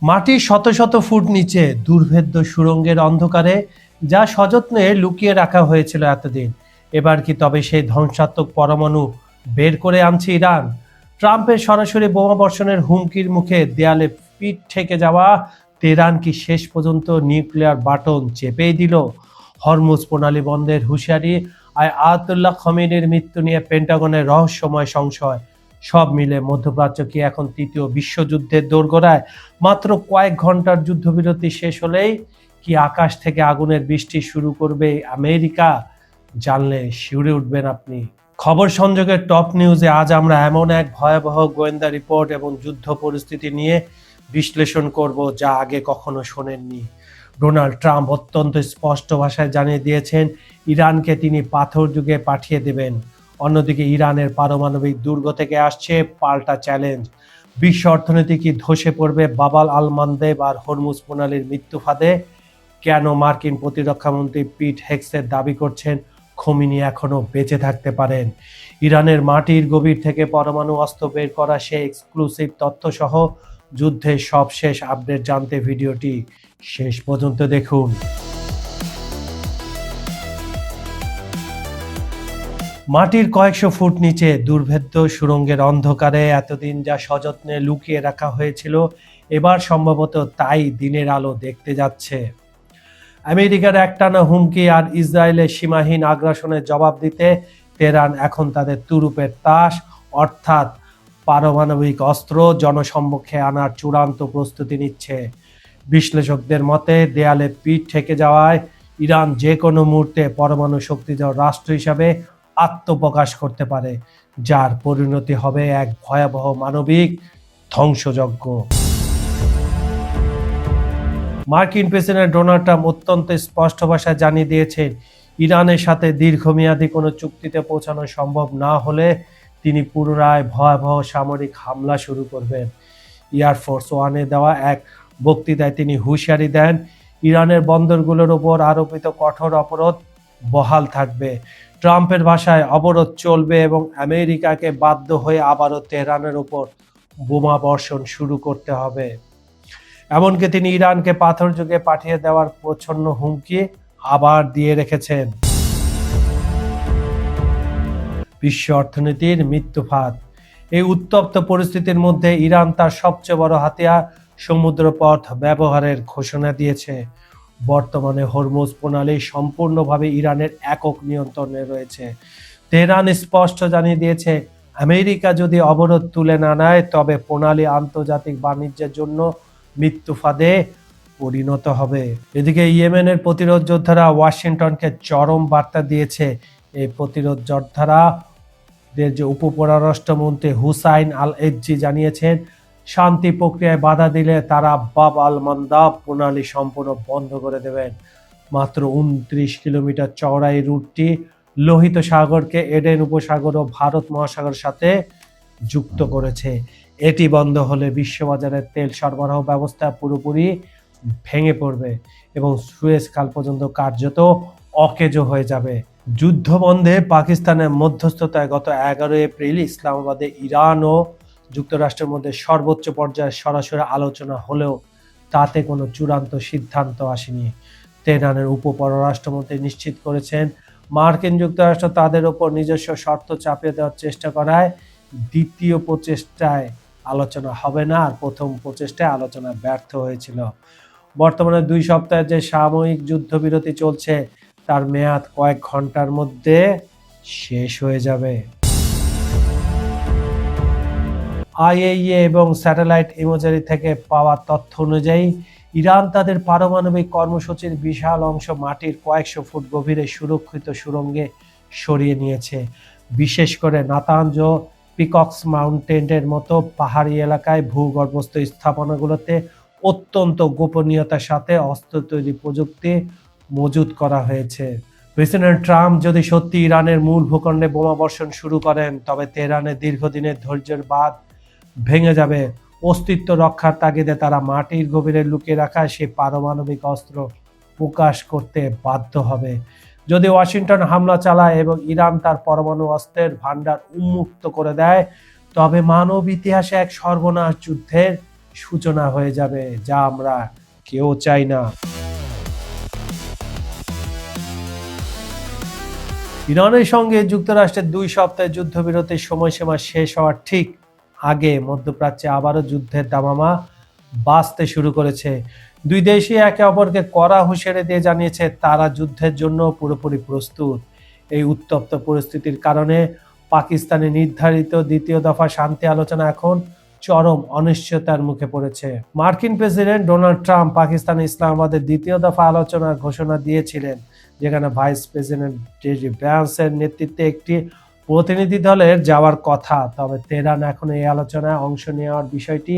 মাটির শত শত ফুট নিচে দুর্ভেদ্য সুড়ঙ্গের অন্ধকারে যা সযত্নে লুকিয়ে রাখা হয়েছিল এতদিন, এবার কি তবে সেই ধ্বংসাত্মক পরমাণু বের করে আনছে ইরান? ট্রাম্পের সরাসরি বোমা বর্ষণের হুমকির মুখে দেয়ালে পিঠ ঠেকে যাওয়া তেহরান কি শেষ পর্যন্ত নিউক্লিয়ার বাটন চেপেই দিল? হরমুজ প্রণালী বন্ধের হুঁশিয়ারি আর আয়াতুল্লাহ খমেনির মৃত্যু নিয়ে পেন্টাগনের রহস্যময় সংশয়, সব মিলে মধ্যপ্রাচ্য কি এখন তৃতীয় বিশ্বযুদ্ধের দোরগোড়ায়? মাত্র কয়েক ঘন্টার যুদ্ধবিরতি শেষ হলেই কি আকাশ থেকে আগুনের বৃষ্টি শুরু করবে আমেরিকা? জানলে শিউরে উঠবেন আপনি। খবর সংযোগের টপ নিউজে আজ আমরা এমন এক ভয়াবহ গোয়েন্দা রিপোর্ট এবং যুদ্ধ পরিস্থিতি নিয়ে বিশ্লেষণ করব যা আগে কখনো শোনেননি। ডোনাল্ড ট্রাম্প অত্যন্ত স্পষ্ট ভাষায় জানিয়ে দিয়েছেন ইরানকে তিনি পাথর যুগে পাঠিয়ে দেবেন। অন্যদিকে ইরানের পারমাণবিক দুর্গ থেকে আসছে পাল্টা চ্যালেঞ্জ। বিশ্ব অর্থনীতি কি ধসে পড়বে বাবাল আল মানদেব আর হরমুজ প্রণালীর মৃত্যু ফাঁদে? কেন মার্কিন প্রতিরক্ষামন্ত্রী পিট হেগসেট দাবি করছেন খোমেনি এখনো বেঁচে থাকতে পারেন? ইরানের মাটির গভীর থেকে পরমাণু অস্ত্র বের করা সেই এক্সক্লুসিভ তথ্য সহ যুদ্ধের সবশেষ আপডেট জানতে ভিডিওটি শেষ পর্যন্ত দেখুন। মাটির কয়েকশো ফুট নিচে দুর্ভেদ্য সুড়ঙ্গের অন্ধকারে এতদিন যা সযত্নে লুকিয়ে রাখা হয়েছিল, এবার সম্ভবত তাই দিনের আলো দেখতে যাচ্ছে। আমেরিকার একটানা হুমকি আর ইসরায়েলের সীমাহীন আগ্রাসনের জবাব দিতে তেহরান এখন তাদের তুরুপের তাস অর্থাৎ পারমাণবিক অস্ত্র জনসম্মুখে আনার চূড়ান্ত প্রস্তুতি নিচ্ছে। বিশ্লেষকদের মতে দেয়ালে পিঠ ঠেকে যাওয়ায় ইরান যে কোনো মুহূর্তে পরমাণু শক্তিধর রাষ্ট্র হিসাবে আত্মপ্রকাশ করতে পারে, যার পরিণতি হবে এক ভয়াবহ মানবিক ধ্বংসযজ্ঞ। মার্কিন প্রেসিডেন্ট ডোনাল্ড ট্রাম্প অত্যন্ত স্পষ্ট ভাষায় জানিয়ে দিয়েছেন ইরানের সাথে দীর্ঘমেয়াদী কোনো চুক্তিতে পৌঁছানো সম্ভব না হলে তিনি পুনরায় ভয়াবহ সামরিক হামলা শুরু করবেন। এয়ারফোর্স ওয়ানে দেওয়া এক বক্তৃতায় তিনি হুঁশিয়ারি দেন ইরানের বন্দরগুলোর উপর আরোপিত কঠোর অবরোধ বহাল থাকবে। ট্রাম্পের ভাষায় অবরোধ চলবে এবং আমেরিকাকে বাধ্য হয়ে আবারও তেহরানের উপর বোমা বর্ষণ শুরু করতে হবে। এমনকি তিনি ইরানকে পাথর যুগে পাঠিয়ে দেওয়ার প্রচ্ছন্ন হুমকি আবার দিয়ে রেখেছেন। বিশ্ব অর্থনীতির মৃত্যুফাত। এই উত্তপ্ত পরিস্থিতির মধ্যে ইরান তার সবচেয়ে বড় হাতিয়ার সমুদ্রপথ ব্যবহারের ঘোষণা দিয়েছে। বর্তমানে হরমুজ প্রণালী সম্পূর্ণভাবে ইরানের একক নিয়ন্ত্রণে রয়েছে। তেহরান স্পষ্ট জানিয়ে দিয়েছে আমেরিকা যদি অবরোধ তুলে না নেয় তবে প্রণালী আন্তর্জাতিক বাণিজ্যের জন্য মৃত্যু ফাঁদে পরিণত হবে। এদিকে ইয়েমেনের প্রতিরোধ যোদ্ধারা ওয়াশিংটনকে চরম বার্তা দিয়েছে। এই প্রতিরোধ যোদ্ধারা যে উপপররাষ্ট্রমন্ত্রী হুসাইন আল এজ্জি জানিয়েছেন শান্তি প্রক্রিয়ায় বাধা দিলে তারা বাব আল মান্দাব প্রণালী সম্পূর্ণ বন্ধ করে দেবেন। মাত্র 29 কিলোমিটার চওড়া এই রুটটি লোহিত সাগরকে এডেন উপসাগর ও ভারত মহাসাগরের সাথে যুক্ত করেছে। এটি বন্ধ হলে বিশ্ববাজারের তেল সরবরাহ ব্যবস্থা পুরোপুরি ভেঙে পড়বে এবং সুয়েজ খাল পর্যন্ত কার্যত অকেজো হয়ে যাবে। যুদ্ধ বন্ধে পাকিস্তানের মধ্যস্থতায় গত 11 এপ্রিল ইসলামাবাদে ইরান ও যুক্তরাষ্ট্রের মধ্যে সর্বোচ্চ পর্যায়ে সরাসরি আলোচনা হলেও তাতে কোনো চূড়ান্ত সিদ্ধান্ত আসেনি। তেহরানের উপপররাষ্ট্রমন্ত্রী নিশ্চিত করেছেন মার্কিন যুক্তরাষ্ট্র তাদের ওপর নিজস্ব শর্ত চাপিয়ে দেওয়ার চেষ্টা করায় দ্বিতীয় প্রচেষ্টায় আলোচনা হবে না, আর প্রথম প্রচেষ্টায় আলোচনা ব্যর্থ হয়েছিল। বর্তমানে 2 সপ্তাহের যে সাময়িক যুদ্ধবিরতি চলছে তার মেয়াদ কয়েক ঘন্টার মধ্যে শেষ হয়ে যাবে। আইএইএ এবং স্যাটেলাইট ইমেজারি থেকে পাওয়া তথ্য অনুযায়ী ইরান তাদের পারমাণবিক কর্মসূচির বিশাল অংশ মাটির কয়েকশো ফুট গভীরে সুরক্ষিত সুড়ঙ্গে সরিয়ে নিয়েছে। বিশেষ করে নাতানজ ও পিকক্স মাউন্টেনের মতো পাহাড়ি এলাকায় ভূগর্ভস্থ স্থাপনাগুলোতে অত্যন্ত গোপনীয়তার সাথে অস্ত্র তৈরি প্রযুক্তি মজুত করা হয়েছে। প্রেসিডেন্ট ট্রাম্প যদি সত্যি ইরানের মূল ভূখণ্ডে বোমা বর্ষণ শুরু করেন তবে তেহরানের দীর্ঘদিনের ধৈর্যের বাঁধ ভেঙে যাবে। অস্তিত্ব রক্ষার তাগিদে তারা মাটির গভীরে লুকিয়ে রাখা সেই পারমাণবিক অস্ত্র প্রকাশ করতে বাধ্য হবে। যদি ওয়াশিংটন হামলা চালায় এবং ইরান তার পরমাণু অস্ত্রের ভান্ডার উন্মুক্ত করে দেয় তবে মানব ইতিহাসে এক সর্বনাশ যুদ্ধের সূচনা হয়ে যাবে, যা আমরা কেউ চাই না। ইরানের সঙ্গে যুক্তরাষ্ট্রের 2 সপ্তাহের যুদ্ধবিরতির সময়সীমা শেষ হওয়ার ঠিক আগে মধ্যপ্রাচ্যে আবারও যুদ্ধের দামামা বাজতে শুরু করেছে। দুই দেশই একে অপরকে কড়া হুঁশিয়ারি দিয়ে জানিয়েছে তারা যুদ্ধের জন্য পুরোপুরি প্রস্তুত। এই উত্তপ্ত পরিস্থিতির কারণে পাকিস্তানে নির্ধারিত দ্বিতীয় দফা শান্তি আলোচনা এখন চরম অনিশ্চয়তার মুখে পড়েছে। মার্কিন প্রেসিডেন্ট ডোনাল্ড ট্রাম্প পাকিস্তানে ইসলামাবাদের দ্বিতীয় দফা আলোচনার ঘোষণা দিয়েছিলেন, যেখানে ভাইস প্রেসিডেন্ট জেডি ভ্যান্সের নেতৃত্বে একটি প্রতিনিধি দলের যাওয়ার কথা। তবে তেহরান এখন এই আলোচনায় অংশ নেওয়ার বিষয়টি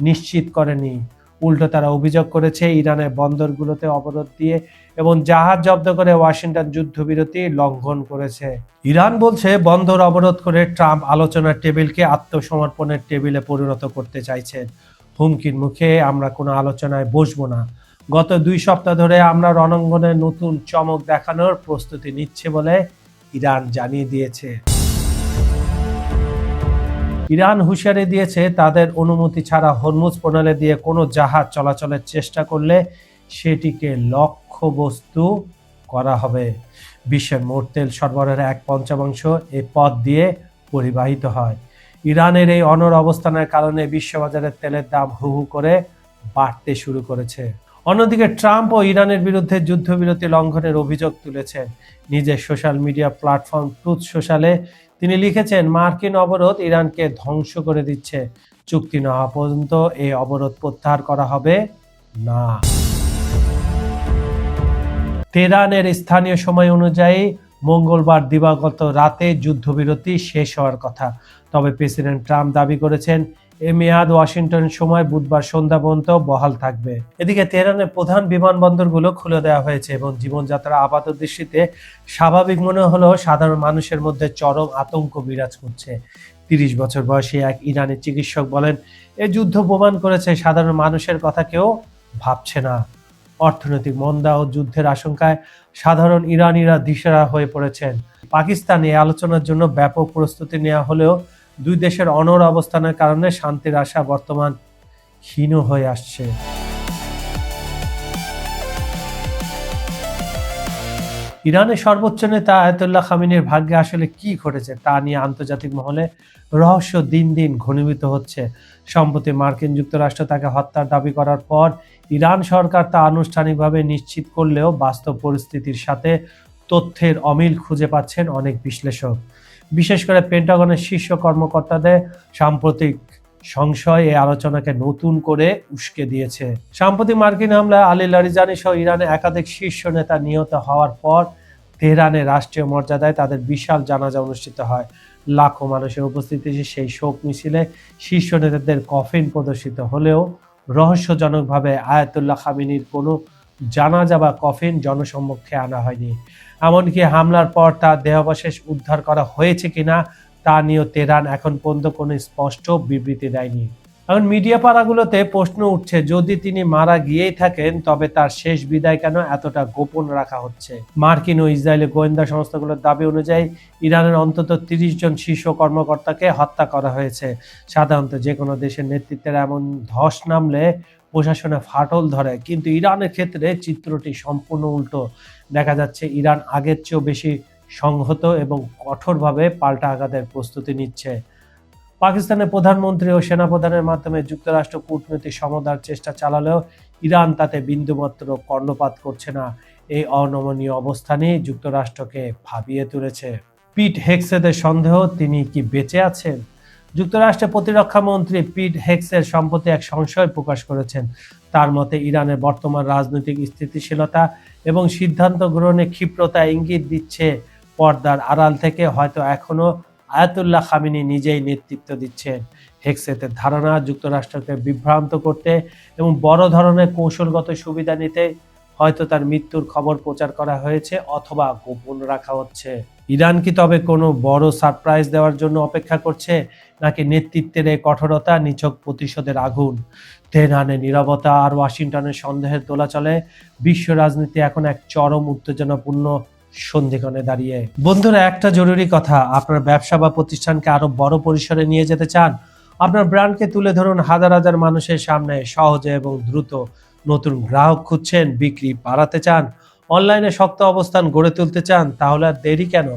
নিশ্চিত করেনি। উল্টো তারা অভিযোগ করেছে ইরানের বন্দরগুলোতে অবরোধ দিয়ে এবং জাহাজ জব্দ করে ওয়াশিংটন যুদ্ধবিরতি লঙ্ঘন করেছে। ইরান বলছে বন্দর অবরোধ করে ট্রাম্প আলোচনার টেবিলকে আত্মসমর্পণের টেবিলে পরিণত করতে চাইছেন। হুমকির মুখে আমরা কোনো আলোচনায় বসবো না। গত 2 সপ্তাহ ধরে আমরা রণাঙ্গনে নতুন চমক দেখানোর প্রস্তুতি নিচ্ছে বলে ইরান জানিয়ে দিয়েছে। ইরান হুঁশিয়ারি দিয়েছে তাদের অনুমতি ছাড়া হরমুজ প্রণালী দিয়ে কোনো জাহাজ চলাচলের চেষ্টা করলে সেটিকে লক্ষ্যবস্তু করা হবে। বিশ্বের মোট তেল সরবরাহের 1/5 এই পথ দিয়ে পরিবাহিত হয়। ইরানের এই অনড় অবস্থানের কারণে বিশ্ববাজারে তেলের দাম হু হু করে বাড়তে শুরু করেছে। অন্যদিকে ট্রাম্প ও ইরানের বিরুদ্ধে যুদ্ধবিরতি লঙ্ঘনের অভিযোগ তুলেছেন। নিজের সোশ্যাল মিডিয়া প্ল্যাটফর্ম ট্রুথ সোশ্যালে তিনি লিখেছেন, মার্কিন অবরোধ ইরানকে ধ্বংস করে দিচ্ছে। চুক্তি না হওয়া পর্যন্ত এই অবরোধ প্রত্যাহার করা হবে না। তেহরানের স্থানীয় সময় অনুযায়ী মঙ্গলবার দিবাগত রাতে যুদ্ধবিরতি শেষ হওয়ার কথা। তবে প্রেসিডেন্ট ট্রাম্প দাবি করেছেন এই মেয়াদ ওয়াশিংটন সময় বুধবার সন্ধ্যা পর্যন্ত বহাল থাকবে। এদিকে তেহরানের প্রধান বিমানবন্দরগুলো খুলে দেওয়া হয়েছে এবং জীবনযাত্রা আপাত দৃষ্টিতে স্বাভাবিক মনে হলেও সাধারণ মানুষের মধ্যে চরম আতঙ্ক বিরাজ করছে। 30 বছর বয়সী এক ইরানি চিকিৎসক বলেন, এই যুদ্ধ প্রমাণ করেছে সাধারণ মানুষের কথা কেউ ভাবছে না। অর্থনৈতিক মন্দা ও যুদ্ধের আশঙ্কায় সাধারণ ইরানিরা দিশেহারা হয়ে পড়েছেন। পাকিস্তানে এই আলোচনার জন্য ব্যাপক প্রস্তুতি নেওয়া হলেও দুই দেশের অনড় অবস্থানের কারণে শান্তির আশা বর্তমান ক্ষীণ হয়ে আসছে। ইরানের সর্বোচ্চ নেতা আয়াতুল্লাহ খামেনির ভাগ্যে আসলে কি ঘটেছে তা নিয়ে আন্তর্জাতিক মহলে রহস্য দিন দিন ঘনীভূত হচ্ছে। সম্প্রতি মার্কিন যুক্তরাষ্ট্র তাকে হত্যার দাবি করার পর ইরান সরকার তা আনুষ্ঠানিকভাবে নিশ্চিত করলেও বাস্তব পরিস্থিতির সাথে তথ্যের অমিল খুঁজে পাচ্ছেন অনেক বিশ্লেষক। বিশেষ করে পেন্টাগনের শীর্ষ কর্মকর্তাদের সাম্প্রতিক সংশয় এই আলোচনাকে নতুন করে উস্কে দিয়েছে। সাম্প্রতিক মার্কিন হামলায় আলী লারিজানি সহ ইরানের একাধিক শীর্ষ নেতা নিহত হওয়ার পর তেহরানের রাষ্ট্রীয় মর্যাদায় তাদের বিশাল জানাজা অনুষ্ঠিত হয়। লাখো মানুষের উপস্থিতিতে সেই শোক মিছিলে শীর্ষ নেতাদের কফিন প্রদর্শিত হলেও রহস্যজনকভাবে আয়াতুল্লাহ খামেনির কোনো জানাজা বা কফিন জনসম্মুখে আনা হয়নি। এমনকি হামলার পর তার দেহাবশেষ উদ্ধার করা হয়েছে কিনা তা নিয়েও তেহরান এখন পর্যন্ত কোনো স্পষ্ট বিবৃতি দেয়নি। এখন মিডিয়া পাড়াগুলোতে প্রশ্ন উঠছে, যদি তিনি মারা গিয়েই থাকেন তবে তার শেষ বিদায় কেন এতটা গোপন রাখা হচ্ছে? মার্কিন ও ইসরায়েলি গোয়েন্দা সংস্থাগুলোর দাবি অনুযায়ী ইরানের অন্তত 30 জন শীর্ষ কর্মকর্তাকে হত্যা করা হয়েছে। সাধারণত যে কোনো দেশের নেতৃত্বের এমন ধস নামলে প্রশাসনে ফাটল ধরে, কিন্তু ইরানের ক্ষেত্রে চিত্রটি সম্পূর্ণ উল্টো। দেখা যাচ্ছে ইরান আগের চেয়েও বেশি সংহত এবং কঠোরভাবে পাল্টা আঘাতের প্রস্তুতি নিচ্ছে। পাকিস্তানের প্রধানমন্ত্রী ও সেনাপ্রধানের মাধ্যমে যুক্তরাষ্ট্র কূটনৈতিক সমাধার চেষ্টা চালালেও ইরান তাতে বিন্দুমাত্র কর্ণপাত করছে না। এই অনমনীয় অবস্থানই যুক্তরাষ্ট্রকে ভাবিয়ে তুলেছে। পিট হেগসেথের সন্দেহ, তিনি কি বেঁচে আছেন? যুক্তরাষ্ট্রের প্রতিরক্ষা মন্ত্রী পিট হেগসেথ সম্প্রতি এক সংশয় প্রকাশ করেছেন। তার মতে ইরানের বর্তমান রাজনৈতিক স্থিতিশীলতা এবং সিদ্ধান্ত গ্রহণে ক্ষিপ্রতা ইঙ্গিত দিচ্ছে পর্দার আড়াল থেকে হয়তো এখনো আয়াতুল্লাহ খামেনি নিজেই নেতৃত্ব দিচ্ছেন। হেগসেথের ধারণা, যুক্তরাষ্ট্রকে বিভ্রান্ত করতে এবং বড় ধরনের কৌশলগত সুবিধা নিতে হয়তো তার মৃত্যুর খবর প্রচার করা হয়েছে অথবা গোপন রাখা হচ্ছে। ইরান কি তবে কোনো বড় সারপ্রাইজ দেওয়ার জন্য অপেক্ষা করছে, নাকি নেতৃত্বের এই কঠোরতা নিছক প্রতিশোধের আগুন? তেহরানের নীরবতা আর ওয়াশিংটনের সন্দেহের দোলাচলে বিশ্ব রাজনীতি এখন এক চরম উত্তেজনাপূর্ণ সন্ধিক্ষণে দাঁড়িয়ে। বন্ধুরা, একটা জরুরি কথা, আপনার ব্যবসা বা প্রতিষ্ঠানকে আরো বড় পরিসরে নিয়ে যেতে চান আপনার ব্র্যান্ডকে তুলে ধরুন হাজার হাজার মানুষের সামনে সহজে এবং দ্রুত। নতুন গ্রাহক খুঁজছেন, বিক্রি বাড়াতে চান, অনলাইনে শক্ত অবস্থান গড়ে তুলতে চান, তাহলে আর দেরি কেন?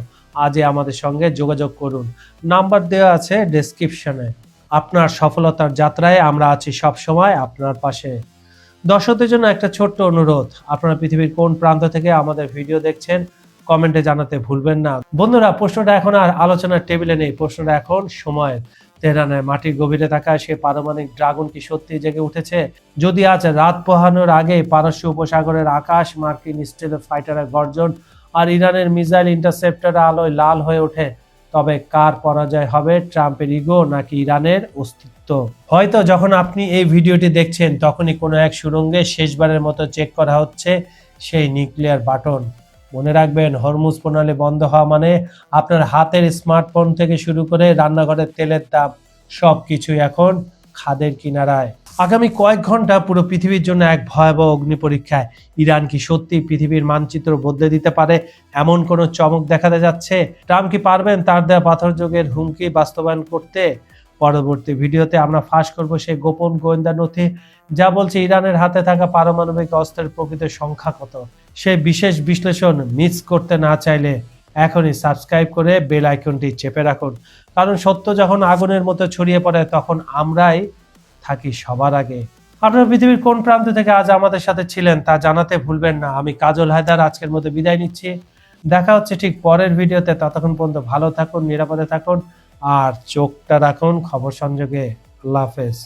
আজই আমাদের সঙ্গে যোগাযোগ করুন। নাম্বার দেওয়া আছে ডেসক্রিপশনে। আপনার সফলতার যাত্রায় আমরা আছি সবসময় আপনার পাশে। দর্শকদের জন্য একটা ছোট্ট অনুরোধ, আপনারা পৃথিবীর কোন প্রান্ত থেকে আমাদের ভিডিও দেখছেন কমেন্টে জানাতে ভুলবেন না। বন্ধুরা, প্রশ্নটা এখন আর আলোচনার টেবিলে নেই, প্রশ্নটা এখন সময়ের। তেহরানের মাটির গভীরে থাকা সে পারমাণবিক ড্রাগন কি সত্যি জেগে উঠেছে? যদি আজ রাত পোহানোর আগে পারস্য উপসাগরের আকাশ, মার্কিন স্টেল ফাইটারের গর্জন আর ইরানের মিসাইল ইন্টারসেপ্টার আলোয় লাল হয়ে ওঠে, তবে কার পরাজয় হবে, ট্রাম্পের ইগো নাকি ইরানের অস্তিত্ব? হয়তো যখন আপনি এই ভিডিওটি দেখছেন তখনই কোনো এক সুড়ঙ্গে শেষবারের মতো চেক করা হচ্ছে সেই নিউক্লিয়ার বাটন। মনে রাখবেন, হরমুজ প্রণালী বন্ধ হওয়া মানে আপনার হাতের স্মার্টফোন থেকে শুরু করে রান্নাঘরের তেলের দাম সবকিছুই এখন খাদের কিনারায়। আগামী কয়েক ঘন্টা পুরো পৃথিবীর জন্য এক ভয়াবহ অগ্নি পরীক্ষায়। ইরান কি সত্যি পৃথিবীর মানচিত্র বদলে দিতে পারে এমন কোনো চমক দেখাতে যাচ্ছে? ট্রাম্প কি পারবেন তার দেওয়া পাথর যুগের হুমকি বাস্তবায়ন করতে? পরবর্তী ভিডিওতে আমরা ফাঁস করব সেই গোপন গোয়েন্দা নথি যা বলছে ইরানের হাতে থাকা পারমাণবিক অস্ত্রের প্রকৃত সংখ্যা কত। সেই বিশেষ বিশ্লেষণ মিস করতে না চাইলে এখনই সাবস্ক্রাইব করে বেল আইকনটি চেপে রাখুন, কারণ সত্য যখন আগুনের মতো ছড়িয়ে পড়ে তখন আমরাই থাকি সবার আগে। আপনারা পৃথিবীর কোন প্রান্ত থেকে আজ আমাদের সাথে ছিলেন তা জানাতে ভুলবেন না। আমি কাজল হায়দার আজকের মতো বিদায় নিচ্ছি। দেখা হচ্ছে ঠিক পরের ভিডিওতে। ততক্ষণ পর্যন্ত ভালো থাকুন, নিরাপদে থাকুন আর চোখটা রাখুন খবর সংযোগে। আল্লাহ হাফেজ।